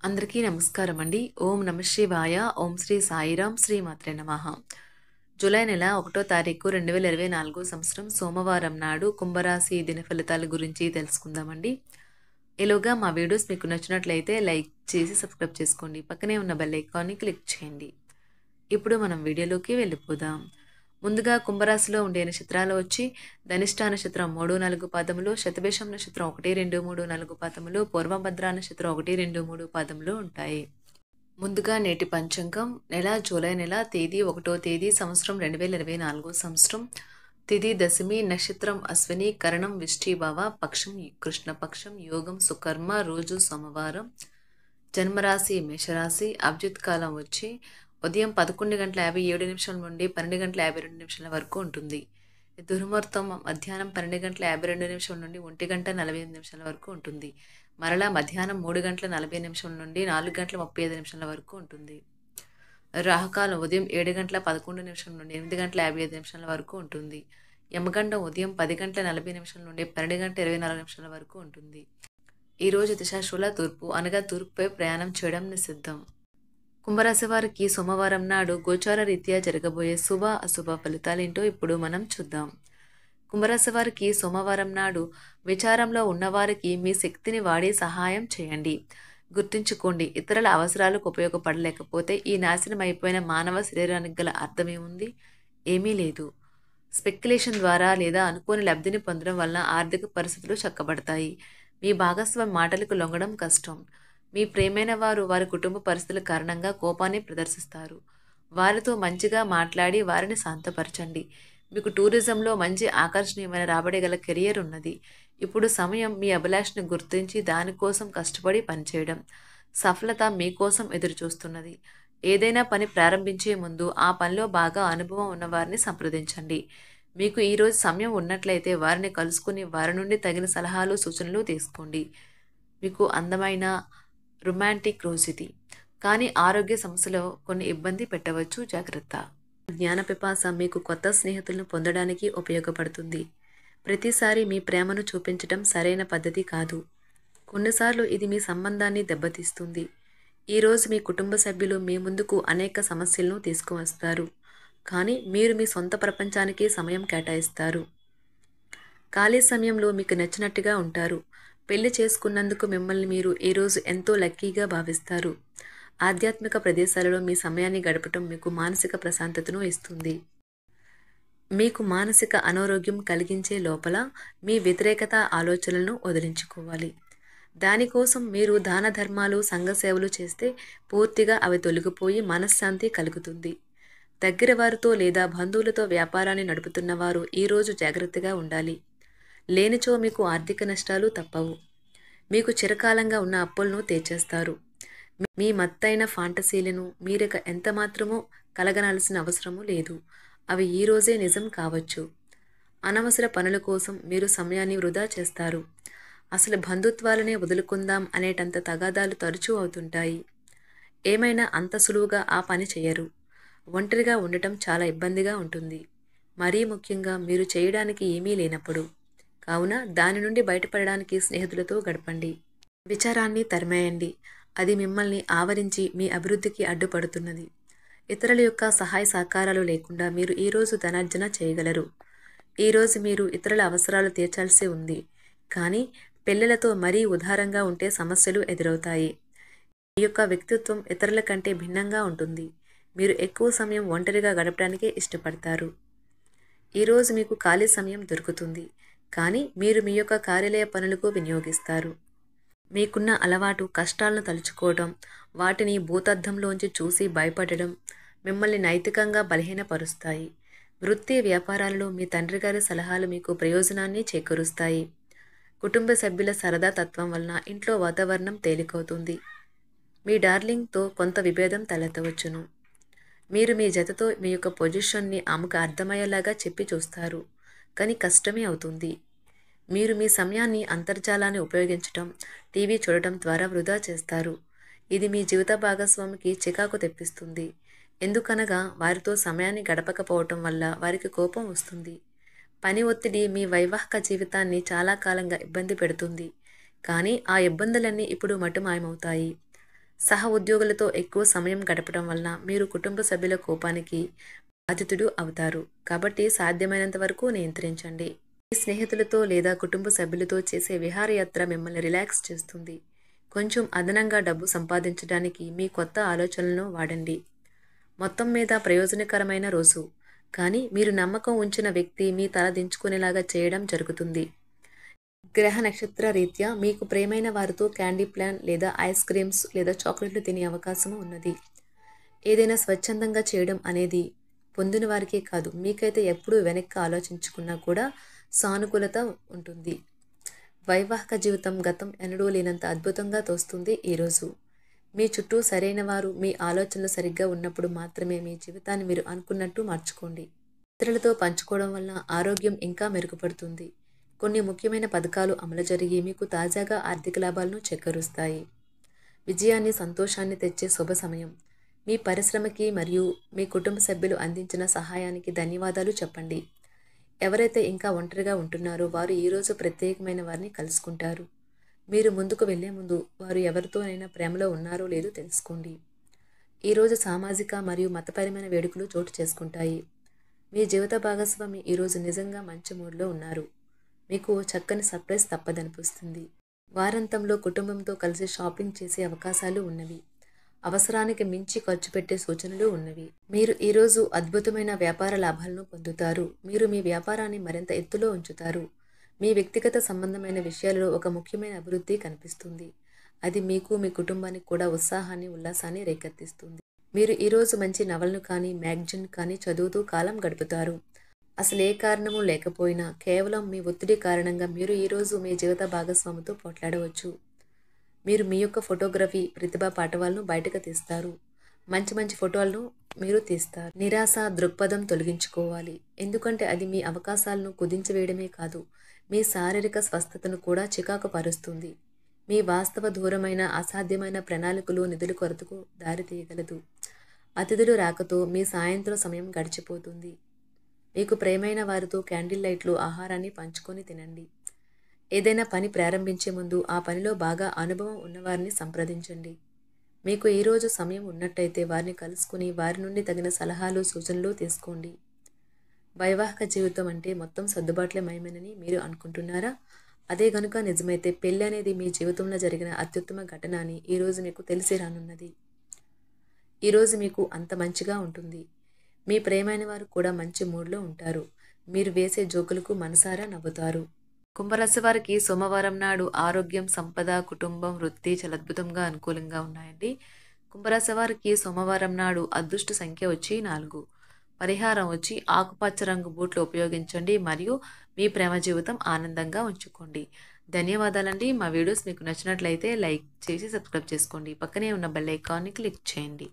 అందరికీ నమస్కారం అండి. ఓం నమః శివాయ. ఓం శ్రీ సాయిరాం. శ్రీమాత్రే నమః. జూలై నెల 1వ తారీఖు 2024 సంవత్సరం సోమవారం నాడు కుంభరాశి దిన ఫలితాల గురించి తెలుసుకుందామండి. ఈలోగా మా వీడియోస్ మీకు నచ్చినట్లయితే లైక్ చేసి సబ్స్క్రైబ్ చేసుకోండి. పక్కనే ఉన్న బెల్ ఐకాన్ని క్లిక్ చేయండి. ఇప్పుడు మనం వీడియోలోకి వెళ్ళిపోదాం. ముందుగా కుంభరాశిలో ఉండే నక్షత్రాలు వచ్చి ధనిష్ట నక్షత్రం 3, 4 పాదములు, శతభిషం నక్షత్రం 1, 2, 3, 4 పాదములు, పూర్వభద్ర నక్షత్రం 1, 2, 3 పాదములు ఉంటాయి. ముందుగా నేటి పంచాంగం నెల జూలై నెల తేదీ 1వ తేదీ సంవత్సరం 2024 సంవత్సరం తిథి దశమి నక్షత్రం అశ్విని కరణం విష్ఠిభవ పక్షం కృష్ణపక్షం యోగం సుకర్మ రోజు సోమవారం జన్మరాశి మేషరాశి అభిజిత్ కాలం వచ్చి ఉదయం 11:57 నుండి 12:52 వరకు ఉంటుంది. దుర్ముహూర్తం మధ్యాహ్నం 12:52 నుండి 1:45 వరకు ఉంటుంది. మరలా మధ్యాహ్నం 3:40 నుండి 4:35 వరకు ఉంటుంది. రాహుకాలం ఉదయం 7:11 నుండి 8:55 వరకు ఉంటుంది. యమగండం ఉదయం 10:40 నుండి 12:24 వరకు ఉంటుంది. ఈరోజు దిశాశూల తూర్పు అనగా తూర్పుపై ప్రయాణం చేయడం నిషిద్ధం. కుంభరాశి వారికి సోమవారం నాడు గోచార రీత్యా జరగబోయే శుభ అశుభ ఫలితాలేంటో ఇప్పుడు మనం చూద్దాం. కుంభరాశి వారికి సోమవారం నాడు విచారంలో ఉన్నవారికి మీ శక్తిని వాడి సహాయం చేయండి. గుర్తుంచుకోండి, ఇతరుల అవసరాలకు ఉపయోగపడలేకపోతే ఈ నాశనం అయిపోయిన మానవ శరీరానికి గల అర్థమేముంది? ఏమీ లేదు. స్పెక్యులేషన్ ద్వారా లేదా అనుకోని లబ్ధిని పొందడం వలన ఆర్థిక పరిస్థితులు చక్కబడతాయి. మీ భాగస్వామి మాటలకు లొంగడం కష్టం. మీ ప్రేమైన వారు వారి కుటుంబ పరిస్థితుల కారణంగా కోపాన్ని ప్రదర్శిస్తారు. వారితో మంచిగా మాట్లాడి వారిని శాంతపరచండి. మీకు టూరిజంలో మంచి ఆకర్షణీయమైన రాబడి గల కెరియర్ ఉన్నది. ఇప్పుడు సమయం మీ అభిలాషను గుర్తించి దానికోసం కష్టపడి పనిచేయడం. సఫలత మీకోసం ఎదురుచూస్తున్నది. ఏదైనా పని ప్రారంభించే ముందు ఆ పనిలో బాగా అనుభవం ఉన్న వారిని సంప్రదించండి. మీకు ఈరోజు సమయం ఉన్నట్లయితే వారిని కలుసుకుని వారి నుండి తగిన సలహాలు సూచనలు తీసుకోండి. మీకు అందమైన రొమాంటిక్ రోజు ఇది. కానీ ఆరోగ్య సమస్యలో కొన్ని ఇబ్బంది పెట్టవచ్చు, జాగ్రత్త. జ్ఞాన పిపాస మీకు కొత్త స్నేహితులను పొందడానికి ఉపయోగపడుతుంది. ప్రతిసారి మీ ప్రేమను చూపించడం సరైన పద్ధతి కాదు. కొన్నిసార్లు ఇది మీ సంబంధాన్ని దెబ్బతీస్తుంది. ఈరోజు మీ కుటుంబ సభ్యులు మీ ముందుకు అనేక సమస్యలను తీసుకువస్తారు. కానీ మీరు మీ సొంత ప్రపంచానికి సమయం కేటాయిస్తారు. ఖాళీ సమయంలో మీకు నచ్చినట్టుగా ఉంటారు. పెళ్లి చేసుకున్నందుకు మిమ్మల్ని మీరు ఈరోజు ఎంతో లక్కీగా భావిస్తారు. ఆధ్యాత్మిక ప్రదేశాలలో మీ సమయాన్ని గడపటం మీకు మానసిక ప్రశాంతతను ఇస్తుంది. మీకు మానసిక అనారోగ్యం కలిగించే లోపల మీ వ్యతిరేకత ఆలోచనలను వదిలించుకోవాలి. దానికోసం మీరు దాన ధర్మాలు సంఘ సేవలు చేస్తే పూర్తిగా అవి తొలగిపోయి మనశ్శాంతి కలుగుతుంది. దగ్గర వారితో లేదా బంధువులతో వ్యాపారాన్ని నడుపుతున్న వారు ఈరోజు జాగ్రత్తగా ఉండాలి. లేనిచో మీకు ఆర్థిక నష్టాలు తప్పవు. మీకు చిరకాలంగా ఉన్న అప్పులను తీర్చేస్తారు. మీ మత్తైన ఫాంటసీలను మీరిక ఎంత మాత్రమూ కలగనాల్సిన అవసరము లేదు. అవి ఈరోజే నిజం కావచ్చు. అనవసర పనుల కోసం మీరు సమయాన్ని వృధా చేస్తారు. అసలు బంధుత్వాలనే వదులుకుందాం అనేటంత తగాదాలు తరచూ అవుతుంటాయి. ఏమైనా అంత సులువుగా ఆ పని చేయరు. ఒంటరిగా ఉండటం చాలా ఇబ్బందిగా ఉంటుంది. మరీ ముఖ్యంగా మీరు చేయడానికి ఏమీ లేనప్పుడు. కావున దాని నుండి బయటపడడానికి స్నేహితులతో గడపండి. విచారాన్ని తరిమేయండి. అది మిమ్మల్ని ఆవరించి మీ అభివృద్ధికి అడ్డుపడుతున్నది. ఇతరుల యొక్క సహాయ సహకారాలు లేకుండా మీరు ఈరోజు ధనార్జన చేయగలరు. ఈరోజు మీరు ఇతరుల అవసరాలు తీర్చాల్సి ఉంది. కానీ పిల్లలతో మరీ ఉదారంగా ఉంటే సమస్యలు ఎదురవుతాయి. మీ యొక్క వ్యక్తిత్వం ఇతరుల కంటే భిన్నంగా ఉంటుంది. మీరు ఎక్కువ సమయం ఒంటరిగా గడపడానికే ఇష్టపడతారు. ఈరోజు మీకు ఖాళీ సమయం దొరుకుతుంది. కానీ మీరు మీ యొక్క కార్యాలయ పనులకు వినియోగిస్తారు. మీకున్న అలవాటు కష్టాలను తలుచుకోవడం, వాటిని భూతద్దంలోంచి చూసి భయపడడం మిమ్మల్ని నైతికంగా బలహీనపరుస్తాయి. వృత్తి వ్యాపారాలలో మీ తండ్రి గారి సలహాలు మీకు ప్రయోజనాన్ని చేకూరుస్తాయి. కుటుంబ సభ్యుల సరదా తత్వం వలన ఇంట్లో వాతావరణం తేలికవుతుంది. మీ డార్లింగ్తో కొంత విభేదం తలెత్తవచ్చును. మీరు మీ జతతో మీ యొక్క పొజిషన్ని ఆమెకు అర్థమయ్యేలాగా చెప్పి చూస్తారు. కానీ కష్టమే అవుతుంది. మీరు మీ సమయాన్ని అంతర్జాలాన్ని ఉపయోగించటం, టీవీ చూడటం ద్వారా వృధా చేస్తారు. ఇది మీ జీవిత భాగస్వామికి చికాకు తెప్పిస్తుంది. ఎందుకనగా వారితో సమయాన్ని గడపకపోవటం వల్ల వారికి కోపం వస్తుంది. పని ఒత్తిడి మీ వైవాహిక జీవితాన్ని చాలా కాలంగా ఇబ్బంది పెడుతుంది. కానీ ఆ ఇబ్బందులన్నీ ఇప్పుడు మటుమాయమవుతాయి. సహ ఉద్యోగులతో ఎక్కువ సమయం గడపడం వలన మీరు కుటుంబ సభ్యుల కోపానికి బాధితుడు అవుతారు. కాబట్టి సాధ్యమైనంత వరకు నియంత్రించండి. మీ స్నేహితులతో లేదా కుటుంబ సభ్యులతో చేసే విహారయాత్ర మిమ్మల్ని రిలాక్స్ చేస్తుంది. కొంచెం అదనంగా డబ్బు సంపాదించడానికి మీ కొత్త ఆలోచనలను వాడండి. మొత్తం మీద ప్రయోజనకరమైన రోజు. కానీ మీరు నమ్మకం ఉంచిన వ్యక్తి మీ తల దించుకునేలాగా చేయడం జరుగుతుంది. గ్రహ నక్షత్ర రీత్యా మీకు ప్రియమైన వారితో క్యాండీ ప్లాన్ లేదా ఐస్ క్రీమ్స్ లేదా చాక్లెట్లు తినే అవకాశం ఉన్నది. ఏదైనా స్వచ్ఛందంగా చేయడం అనేది పొందిన వారికే కాదు, మీకైతే ఎప్పుడూ వెనక్కి ఆలోచించుకున్నా కూడా సానుకూలత ఉంటుంది. వైవాహిక జీవితం గతం ఎన్నడూ లేనంత అద్భుతంగా తోస్తుంది ఈరోజు. మీ చుట్టూ సరైన వారు, మీ ఆలోచనలు సరిగ్గా ఉన్నప్పుడు మాత్రమే మీ జీవితాన్ని మీరు అనుకున్నట్టు మార్చుకోండి. ఇతరులతో పంచుకోవడం వల్ల ఆరోగ్యం ఇంకా మెరుగుపడుతుంది. కొన్ని ముఖ్యమైన పథకాలు అమలు జరిగి మీకు తాజాగా ఆర్థిక లాభాలను చేకూరుస్తాయి. విజయాన్ని, సంతోషాన్ని తెచ్చే శుభ సమయం. మీ పరిశ్రమకి మరియు మీ కుటుంబ సభ్యులు అందించిన సహాయానికి ధన్యవాదాలు చెప్పండి. ఎవరైతే ఇంకా ఒంటరిగా ఉంటున్నారో వారు ఈరోజు ప్రత్యేకమైన వారిని కలుసుకుంటారు. మీరు ముందుకు వెళ్లే ముందు వారు ఎవరితోనైనా ప్రేమలో ఉన్నారో లేదో తెలుసుకోండి. ఈరోజు సామాజిక మరియు మతపరమైన వేడుకలు చోటు చేసుకుంటాయి. మీ జీవిత భాగస్వామి ఈరోజు నిజంగా మంచి మూడ్లో ఉన్నారు. మీకు చక్కని సర్ప్రైజ్ తప్పదనిపిస్తుంది. వారాంతంలో కుటుంబంతో కలిసి షాపింగ్ చేసే అవకాశాలు ఉన్నవి. అవసరానికి మించి ఖర్చు పెట్టే సూచనలు ఉన్నవి. మీరు ఈరోజు అద్భుతమైన వ్యాపార లాభాలను పొందుతారు. మీరు మీ వ్యాపారాన్ని మరింత ఎత్తులో ఉంచుతారు. మీ వ్యక్తిగత సంబంధమైన విషయాలలో ఒక ముఖ్యమైన అభివృద్ధి కనిపిస్తుంది. అది మీకు, మీ కుటుంబానికి కూడా ఉత్సాహాన్ని, ఉల్లాసాన్ని రేకెత్తిస్తుంది. మీరు ఈరోజు మంచి నవలను కానీ, మ్యాగజైన్ కానీ చదువుతూ కాలం గడుపుతారు. అసలు ఏ కారణము లేకపోయినా కేవలం మీ ఒత్తిడి కారణంగా మీరు ఈరోజు మీ జీవిత భాగస్వామితో పోట్లాడవచ్చు. మీరు మీ యొక్క ఫోటోగ్రఫీ ప్రతిభా పాటవాలను బయటకు తీస్తారు. మంచి మంచి ఫోటోలను మీరు తీస్తారు. నిరాశ దృక్పథం తొలగించుకోవాలి. ఎందుకంటే అది మీ అవకాశాలను కుదించివేయడమే కాదు, మీ శారీరక స్వస్థతను కూడా చికాకు పరుస్తుంది. మీ వాస్తవ దూరమైన అసాధ్యమైన ప్రణాళికలు నిధుల కొరతకు దారితీయగలదు. అతిథులు రాకతో మీ సాయంత్రం సమయం గడిచిపోతుంది. మీకు ప్రియమైన వారితో క్యాండిల్ లైట్లు, ఆహారాన్ని పంచుకొని తినండి. ఏదైనా పని ప్రారంభించే ముందు ఆ పనిలో బాగా అనుభవం ఉన్నవారిని సంప్రదించండి. మీకు ఈరోజు సమయం ఉన్నట్టయితే వారిని కలుసుకుని వారి నుండి తగిన సలహాలు, సూచనలు తీసుకోండి. వైవాహిక జీవితం అంటే మొత్తం సర్దుబాట్లే మయమేనని మీరు అనుకుంటున్నారా? అదే గనుక నిజమైతే పెళ్ళి అనేది మీ జీవితంలో జరిగిన అత్యుత్తమ ఘటన అని ఈరోజు మీకు తెలిసి రానున్నది. ఈరోజు మీకు అంత మంచిగా ఉంటుంది. మీ ప్రియమైన వారు కూడా మంచి మూడ్లో ఉంటారు. మీరు వేసే జోకులకు మనసారా నవ్వుతారు. కుంభరాశి వారికి సోమవారం నాడు ఆరోగ్యం, సంపద, కుటుంబం, వృత్తి చాలా అద్భుతంగా అనుకూలంగా ఉన్నాయండి. కుంభరాశి వారికి సోమవారం నాడు అదృష్ట సంఖ్య వచ్చి 4. పరిహారం వచ్చి ఆకుపచ్చ రంగు బూట్లు ఉపయోగించండి మరియు మీ ప్రేమ జీవితం ఆనందంగా ఉంచుకోండి. ధన్యవాదాలండి. మా వీడియోస్ మీకు నచ్చినట్లయితే లైక్ చేసి సబ్స్క్రైబ్ చేసుకోండి. పక్కనే ఉన్న బెల్ ఐకాన్ని క్లిక్ చేయండి.